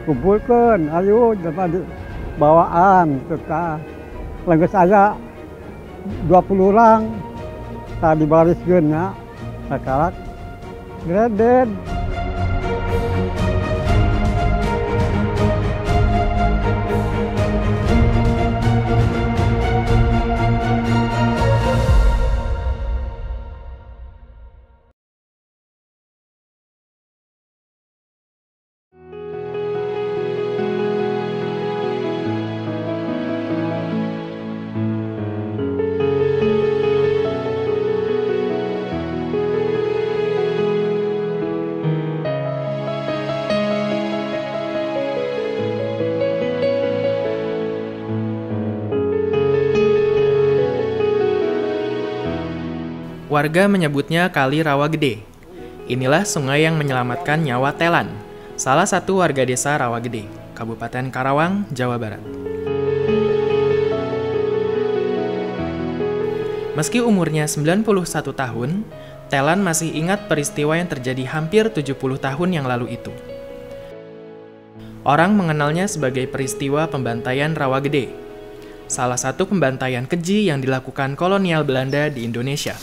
kumpulkan, ayo dapat bawaan serta langgar saya 20 orang tadi bariskeun nya sekarang greded. Warga menyebutnya Kali Rawa Gede. Inilah sungai yang menyelamatkan nyawa Telan, salah satu warga desa Rawa Gede, Kabupaten Karawang, Jawa Barat. Meski umurnya 91 tahun, Telan masih ingat peristiwa yang terjadi hampir 70 tahun yang lalu itu. Orang mengenalnya sebagai peristiwa pembantaian Rawa Gede, salah satu pembantaian keji yang dilakukan kolonial Belanda di Indonesia.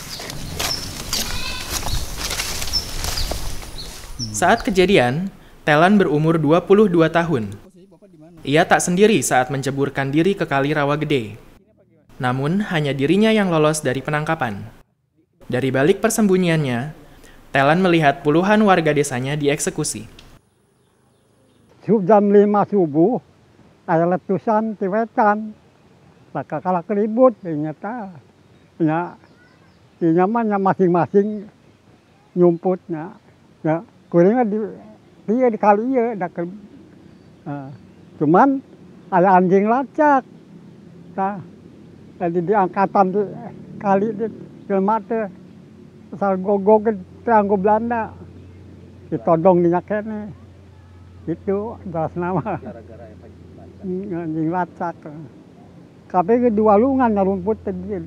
Saat kejadian, Telan berumur 22 tahun. Ia tak sendiri saat menceburkan diri ke Kali Rawa Gede. Namun, hanya dirinya yang lolos dari penangkapan. Dari balik persembunyiannya, Telan melihat puluhan warga desanya dieksekusi. Jam 5 subuh, ada letusan di wetan. Kakak keribut, ternyata. Nyamannya masing-masing nyumputnya. Ya. Kurangnya di kali ya, cuman ada anjing lacak, jadi di angkatan di kali di kelmate, asal gogok teranggo Belanda, ditodong di nyakene, itu jelas nama. Anjing lacak, tapi kedua lungan rumput tadi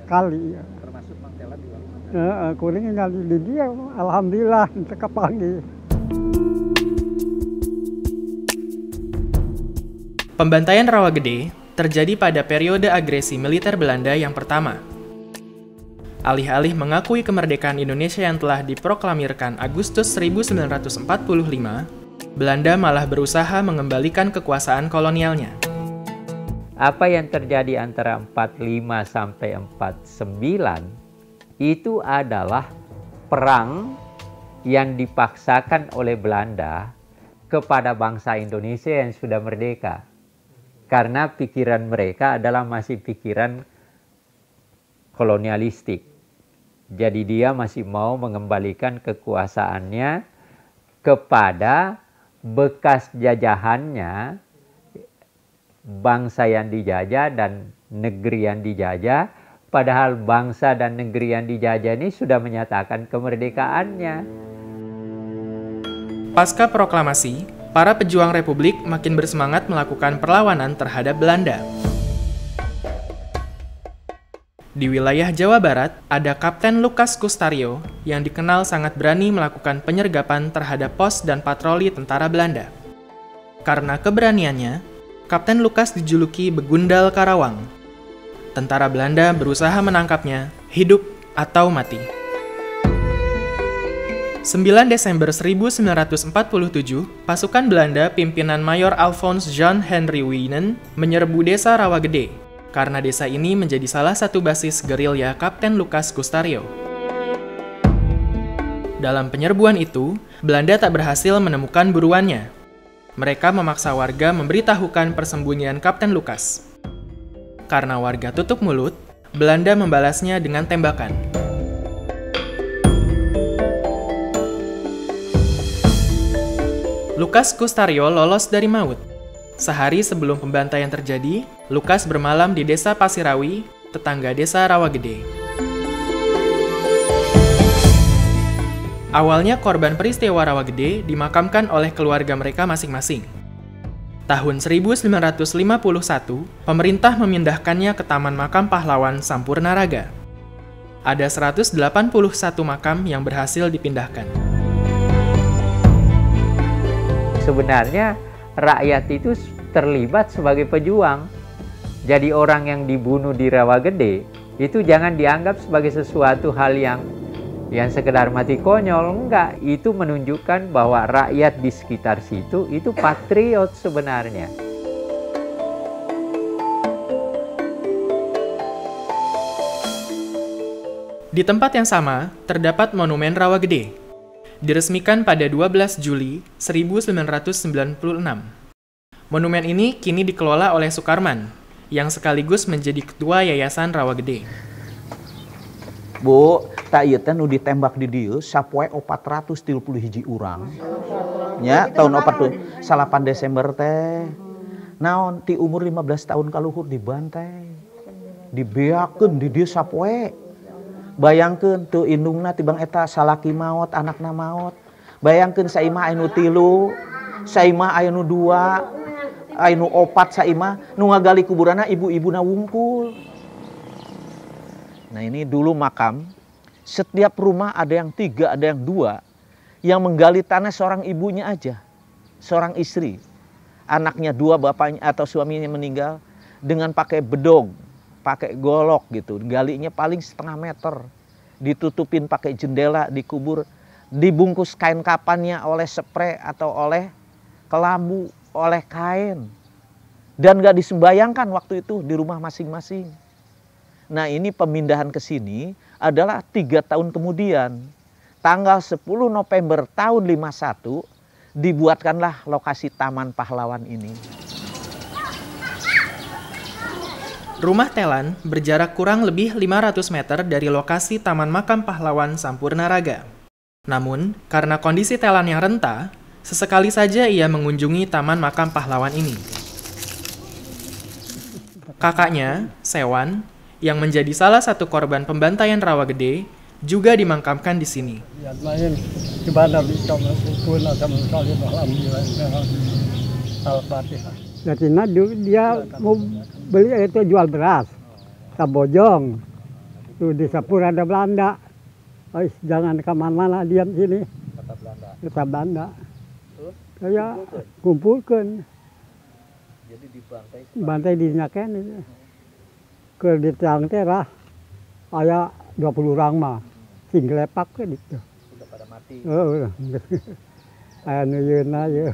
kali. Termasuk Mang Telan di Walungan. Kurangnya di dia, alhamdulillah, terkepangi. Pembantaian Rawa Gede terjadi pada periode agresi militer Belanda yang pertama. Alih-alih mengakui kemerdekaan Indonesia yang telah diproklamirkan Agustus 1945, Belanda malah berusaha mengembalikan kekuasaan kolonialnya. Apa yang terjadi antara 45 sampai 49 itu adalah perang yang dipaksakan oleh Belanda kepada bangsa Indonesia yang sudah merdeka. Karena pikiran mereka adalah masih pikiran kolonialistik. Jadi dia masih mau mengembalikan kekuasaannya kepada bekas jajahannya, bangsa yang dijajah dan negeri yang dijajah. Padahal bangsa dan negeri yang dijajah ini sudah menyatakan kemerdekaannya. Pasca proklamasi, para pejuang Republik makin bersemangat melakukan perlawanan terhadap Belanda. Di wilayah Jawa Barat, ada Kapten Lukas Kustario yang dikenal sangat berani melakukan penyergapan terhadap pos dan patroli tentara Belanda. Karena keberaniannya, Kapten Lukas dijuluki Begundal Karawang. Tentara Belanda berusaha menangkapnya, hidup atau mati. 9 Desember 1947, pasukan Belanda pimpinan Mayor Alphonse Jean Henry Wienen menyerbu desa Rawa Gede, karena desa ini menjadi salah satu basis gerilya Kapten Lukas Kustario. Dalam penyerbuan itu, Belanda tak berhasil menemukan buruannya. Mereka memaksa warga memberitahukan persembunyian Kapten Lukas. Karena warga tutup mulut, Belanda membalasnya dengan tembakan. Lukas Kustario lolos dari maut. Sehari sebelum pembantaian terjadi, Lukas bermalam di desa Pasirawi, tetangga desa Rawa Gede. Awalnya korban peristiwa Rawa Gede dimakamkan oleh keluarga mereka masing-masing. Tahun 1951, pemerintah memindahkannya ke Taman Makam Pahlawan Sampurnaraga. Ada 181 makam yang berhasil dipindahkan. Sebenarnya rakyat itu terlibat sebagai pejuang. Jadi orang yang dibunuh di Rawagede itu jangan dianggap sebagai sesuatu hal yang sekedar mati konyol. Enggak, itu menunjukkan bahwa rakyat di sekitar situ itu patriot sebenarnya. Di tempat yang sama, terdapat Monumen Rawagede. Diresmikan pada 12 Juli 1996. Monumen ini kini dikelola oleh Sukarman, yang sekaligus menjadi ketua Yayasan Rawagede. Bu, tak ieu teh nu ditembak di dieu sapoe 431 urang. Nya tahun 48 Desember teh. Naon ti umur 15 tahun kaluhur dibantai. Dibeakeun di dieu sapoe. Bayangkeun teu indungna tibang eta salaki maot, anakna maot. Bayangkeun saimah anu 3, saimah anu 2, anu 4 saimah nu ngagali kuburanna ibu-ibuna wungkul. Nah ini dulu makam, setiap rumah ada yang 3, ada yang 2, yang menggali tanah seorang ibunya aja, seorang istri. Anaknya 2, bapaknya atau suaminya meninggal dengan pakai bedog, pakai golok gitu, galinya paling 1,5 meter, ditutupin pakai jendela, dikubur, dibungkus kain kapannya oleh spray atau oleh kelambu, oleh kain, dan gak disembayangkan waktu itu di rumah masing-masing. Nah ini pemindahan ke sini adalah 3 tahun kemudian, tanggal 10 November tahun 51, dibuatkanlah lokasi Taman Pahlawan ini. Rumah Telan berjarak kurang lebih 500 meter dari lokasi Taman Makam Pahlawan Sampurnaraga. Namun, karena kondisi Telan yang renta, sesekali saja ia mengunjungi Taman Makam Pahlawan ini. Kakaknya, Sewan, yang menjadi salah satu korban pembantaian Rawagede, juga dimakamkan di sini. Jadi dia mau beli itu jual beras, Kabojong, tuh di Sampurada Belanda. Oh, jangan kemana-mana, diam sini. Kata Belanda. Saya kumpulkan. Jadi dibantai di nyaken itu. Ke di tiang terah, ada 20 orang mah, singglepak ke gitu. sudah pada mati. Oh, anu yeun aja.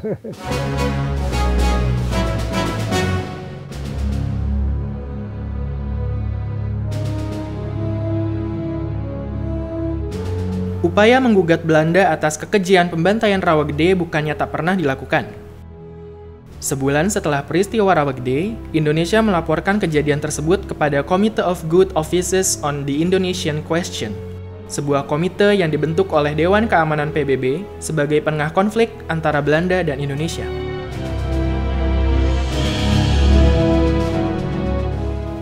Upaya menggugat Belanda atas kekejian pembantaian Rawagede bukannya tak pernah dilakukan. Sebulan setelah peristiwa Rawagede, Indonesia melaporkan kejadian tersebut kepada Committee of Good Offices on the Indonesian Question, sebuah komite yang dibentuk oleh Dewan Keamanan PBB sebagai penengah konflik antara Belanda dan Indonesia.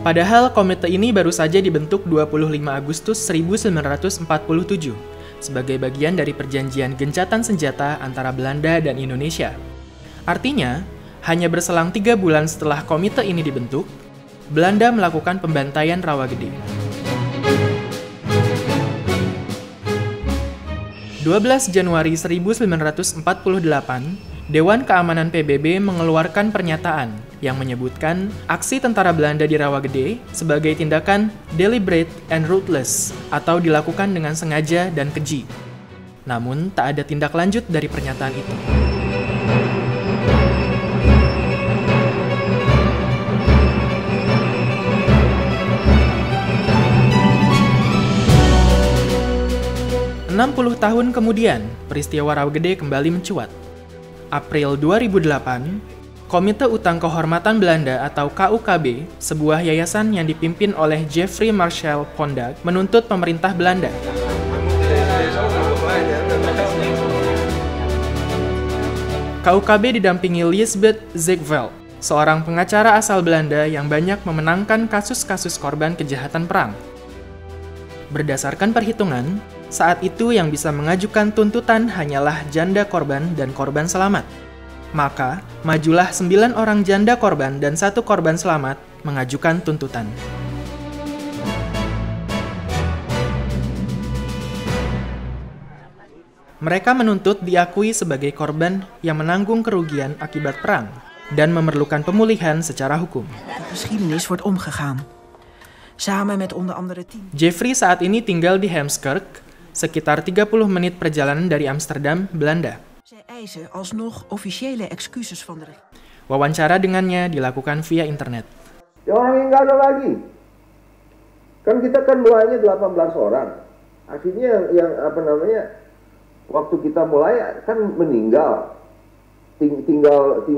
Padahal komite ini baru saja dibentuk 25 Agustus 1947 sebagai bagian dari perjanjian gencatan senjata antara Belanda dan Indonesia. Artinya, hanya berselang 3 bulan setelah komite ini dibentuk, Belanda melakukan pembantaian Rawagede. 12 Januari 1948, Dewan Keamanan PBB mengeluarkan pernyataan yang menyebutkan aksi tentara Belanda di Rawagede sebagai tindakan deliberate and ruthless atau dilakukan dengan sengaja dan keji. Namun, tak ada tindak lanjut dari pernyataan itu. Puluh tahun kemudian, peristiwa Rawagede kembali mencuat. April 2008, Komite Utang Kehormatan Belanda atau KUKB, sebuah yayasan yang dipimpin oleh Jeffrey Marshall Pondak, menuntut pemerintah Belanda. KUKB didampingi Lisbeth Ziegfeld, seorang pengacara asal Belanda yang banyak memenangkan kasus-kasus korban kejahatan perang. Berdasarkan perhitungan, saat itu yang bisa mengajukan tuntutan hanyalah janda korban dan korban selamat. Maka, majulah 9 orang janda korban dan 1 korban selamat mengajukan tuntutan. Mereka menuntut diakui sebagai korban yang menanggung kerugian akibat perang dan memerlukan pemulihan secara hukum. Geschiedenis wordt omgegaan. Samen met onder andere 10. Jeffrey saat ini tinggal di Heemskerk, sekitar 30 menit perjalanan dari Amsterdam, Belanda. Zij eisen alsnog officiële excuses van de regering. Wawancara dengannya dilakukan via internet. Ya orang yang nggak ada lagi. Kan kita kan mulainya 18 orang. Akhirnya yang waktu kita mulai kan meninggal. Tinggal 9,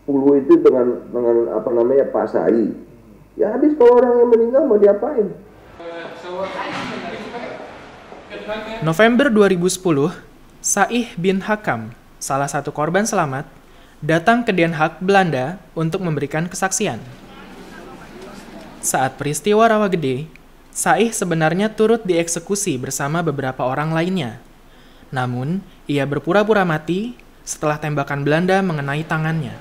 10 itu dengan Pak Sai. Ya habis kalau orang yang meninggal mau diapain? November 2010, Saih bin Hakam, salah satu korban selamat, datang ke Den Haag, Belanda untuk memberikan kesaksian. Saat peristiwa Rawa Gede, Saih sebenarnya turut dieksekusi bersama beberapa orang lainnya. Namun, ia berpura-pura mati setelah tembakan Belanda mengenai tangannya.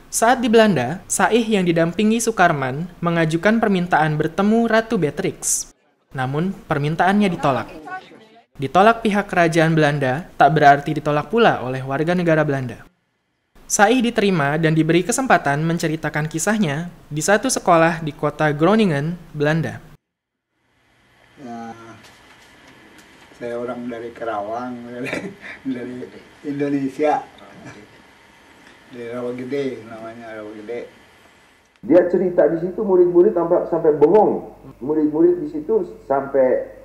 Saat di Belanda, Saih yang didampingi Sukarman mengajukan permintaan bertemu Ratu Beatrix. Namun, permintaannya ditolak. Ditolak pihak kerajaan Belanda tak berarti ditolak pula oleh warga negara Belanda. Saih diterima dan diberi kesempatan menceritakan kisahnya di satu sekolah di kota Groningen, Belanda. Ya, saya orang dari Karawang, dari Indonesia, dari Rawa Gede, namanya Rawa Gede. Dia cerita di situ murid-murid sampai bengong. Murid-murid di situ sampai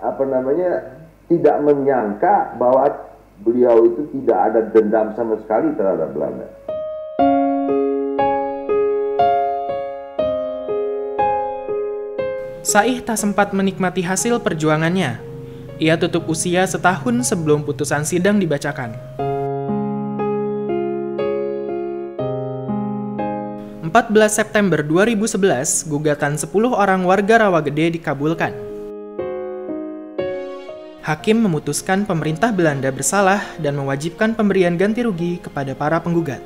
tidak menyangka bahwa beliau itu tidak ada dendam sama sekali terhadap Belanda. Saih tak sempat menikmati hasil perjuangannya. Ia tutup usia setahun sebelum putusan sidang dibacakan. 14 September 2011, gugatan 10 orang warga Rawa Gede dikabulkan. Hakim memutuskan pemerintah Belanda bersalah dan mewajibkan pemberian ganti rugi kepada para penggugat.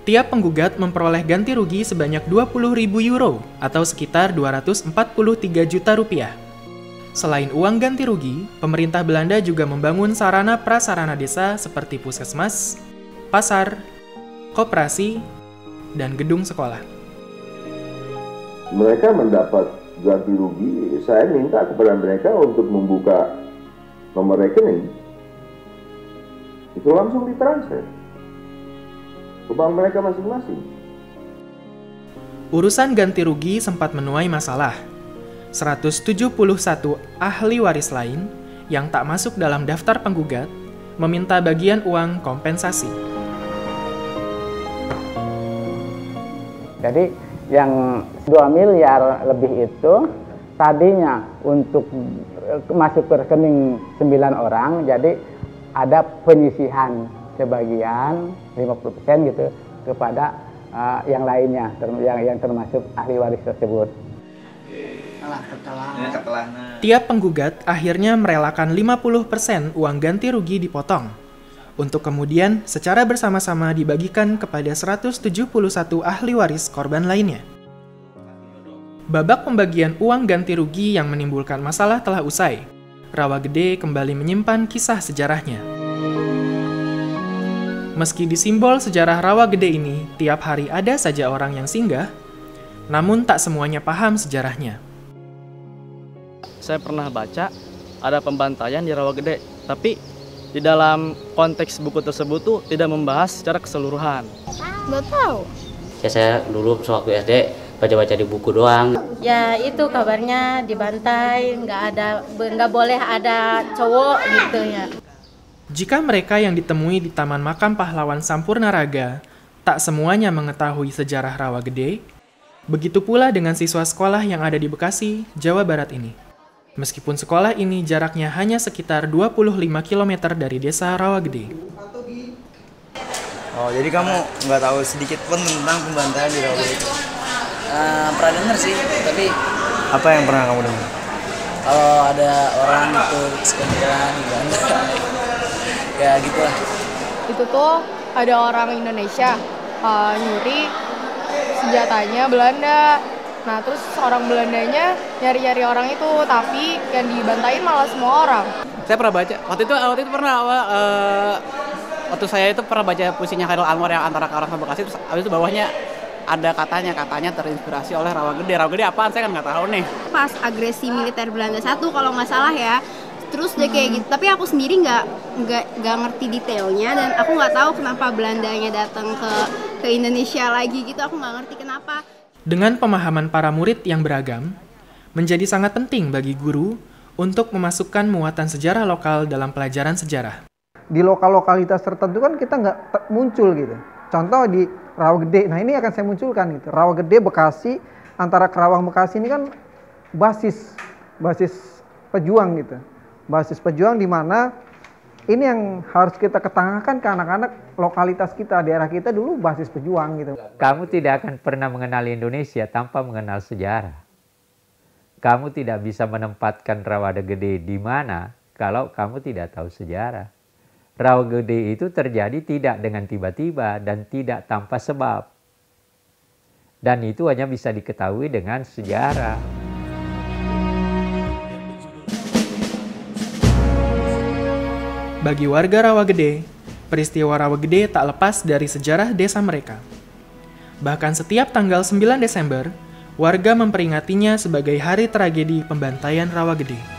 Tiap penggugat memperoleh ganti rugi sebanyak 20.000 euro atau sekitar 243 juta rupiah. Selain uang ganti rugi, pemerintah Belanda juga membangun sarana prasarana desa seperti puskesmas, pasar, koperasi, dan gedung sekolah. Mereka mendapat ganti rugi, saya minta kepada mereka untuk membuka nomor rekening. Itu langsung ditransfer ke bank mereka masing-masing. Urusan ganti rugi sempat menuai masalah. 171 ahli waris lain yang tak masuk dalam daftar penggugat meminta bagian uang kompensasi. Jadi yang 2 miliar lebih itu tadinya untuk masuk ke rekening 9 orang, jadi ada penyisihan sebagian 50% gitu kepada yang lainnya, yang termasuk ahli waris tersebut. Tiap penggugat akhirnya merelakan 50% uang ganti rugi dipotong, untuk kemudian secara bersama-sama dibagikan kepada 171 ahli waris korban lainnya. Babak pembagian uang ganti rugi yang menimbulkan masalah telah usai. Rawa Gede kembali menyimpan kisah sejarahnya. Meski di simbol sejarah Rawa Gede ini tiap hari ada saja orang yang singgah, namun tak semuanya paham sejarahnya. Saya pernah baca ada pembantaian di Rawa Gede, tapi di dalam konteks buku tersebut tuh tidak membahas secara keseluruhan. Nggak tahu. Saya dulu sewaktu SD baca-baca di buku doang. Ya itu kabarnya dibantai, nggak boleh ada cowok gitu ya. Jika mereka yang ditemui di Taman Makam Pahlawan Sampurnaraga tak semuanya mengetahui sejarah Rawa Gede, begitu pula dengan siswa sekolah yang ada di Bekasi, Jawa Barat ini. Meskipun sekolah ini jaraknya hanya sekitar 25 km dari desa Rawa Gede. Oh, jadi kamu nggak tahu sedikit pun tentang pembantaian di Rawa Gede? Pernah dengar sih, tapi... Apa yang pernah kamu dengar? Kalau ada orang itu sekumpulan dibantai, ya gitu lah. Itu tuh ada orang Indonesia nyuri senjatanya Belanda. Nah terus orang Belandanya nyari-nyari orang itu, tapi yang dibantain malah semua orang. Saya pernah baca. Waktu itu pernah waktu saya itu pernah baca puisinya Khairil Anwar yang Antara Karawang sama Bekasi, terus habis itu bawahnya ada katanya terinspirasi oleh Rawagede. Rawagede apaan? Saya kan nggak tahu nih. Pas agresi militer Belanda 1 kalau nggak salah ya, terus deh kayak gitu. Tapi aku sendiri nggak ngerti detailnya dan aku nggak tahu kenapa Belandanya datang ke Indonesia lagi gitu. Aku nggak ngerti kenapa. Dengan pemahaman para murid yang beragam, menjadi sangat penting bagi guru untuk memasukkan muatan sejarah lokal dalam pelajaran sejarah. Di lokalitas tertentu kan kita nggak muncul gitu. Contoh di Rawagede, nah ini akan saya munculkan gitu. Rawagede, Bekasi, antara Karawang Bekasi ini kan basis pejuang gitu. Basis pejuang di mana ini yang harus kita ketengahkan ke anak-anak lokalitas kita, daerah kita dulu basis pejuang gitu. Kamu tidak akan pernah mengenal Indonesia tanpa mengenal sejarah. Kamu tidak bisa menempatkan Rawagede di mana kalau kamu tidak tahu sejarah. Rawagede itu terjadi tidak dengan tiba-tiba dan tidak tanpa sebab. Dan itu hanya bisa diketahui dengan sejarah. Bagi warga Rawagede, peristiwa Rawagede tak lepas dari sejarah desa mereka. Bahkan setiap tanggal 9 Desember, warga memperingatinya sebagai hari tragedi pembantaian Rawagede.